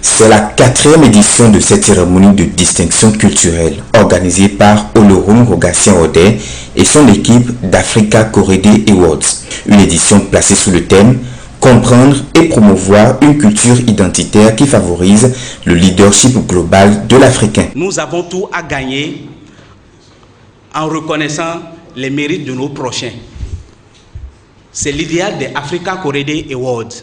C'est la 4e édition de cette cérémonie de distinction culturelle organisée par Olorum Rogatien Odeh et son équipe d'Africa Korede Awards. Une édition placée sous le thème « Comprendre et promouvoir une culture identitaire qui favorise le leadership global de l'Africain ». Nous avons tout à gagner en reconnaissant les mérites de nos prochains. C'est l'idéal des Africa Korede Awards.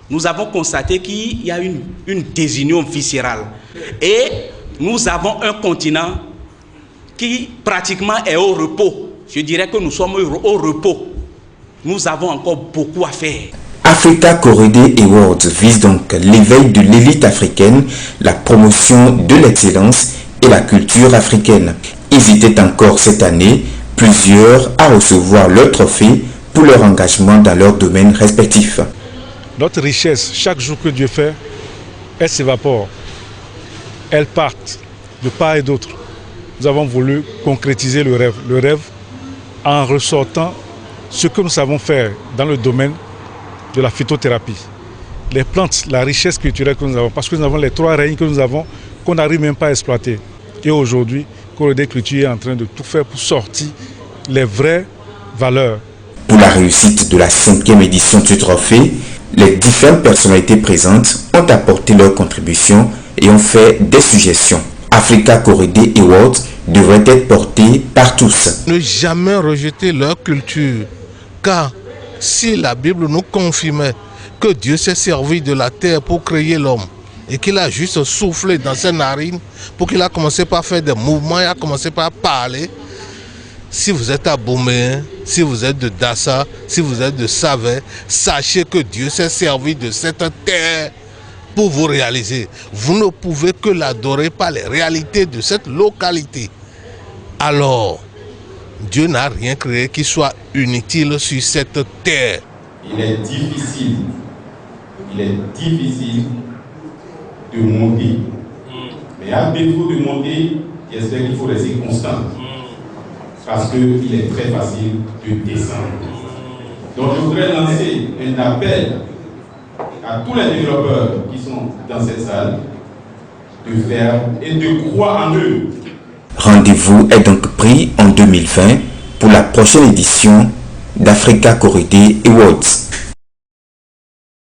Nous avons constaté qu'il y a une désunion viscérale. Et nous avons un continent qui pratiquement est au repos. Je dirais que nous sommes au repos. Nous avons encore beaucoup à faire. Africa Korede Awards vise donc l'éveil de l'élite africaine, la promotion de l'excellence et la culture africaine. Ils étaient encore cette année plusieurs à recevoir leur trophée pour leur engagement dans leurs domaines respectifs. Notre richesse, chaque jour que Dieu fait, elle s'évapore. Elle part de part et d'autre. Nous avons voulu concrétiser le rêve. Le rêve en ressortant ce que nous savons faire dans le domaine de la phytothérapie. Les plantes, la richesse culturelle que nous avons, parce que nous avons les 3 règnes que nous avons, qu'on n'arrive même pas à exploiter. Et aujourd'hui, Korede Culture est en train de tout faire pour sortir les vraies valeurs. Pour la réussite de la 5e édition du trophée, les différentes personnalités présentes ont apporté leur contribution et ont fait des suggestions. Africa Korede Awards devrait être porté par tous. Ne jamais rejeter leur culture, car si la Bible nous confirmait que Dieu s'est servi de la terre pour créer l'homme et qu'il a juste soufflé dans ses narines pour qu'il a commencé par faire des mouvements, il a commencé par parler. Si vous êtes à Boumé, si vous êtes de Dassa, si vous êtes de Savé, sachez que Dieu s'est servi de cette terre pour vous réaliser. Vous ne pouvez que l'adorer par les réalités de cette localité. Alors, Dieu n'a rien créé qui soit inutile sur cette terre. Il est difficile de monter. Mais à défaut de monter, j'espère qu'il faut rester constant. Parce qu'il est très facile de descendre. Donc je voudrais lancer un appel à tous les développeurs qui sont dans cette salle de faire et de croire en eux. Rendez-vous est donc pris en 2020 pour la prochaine édition d'Africa Korede Awards.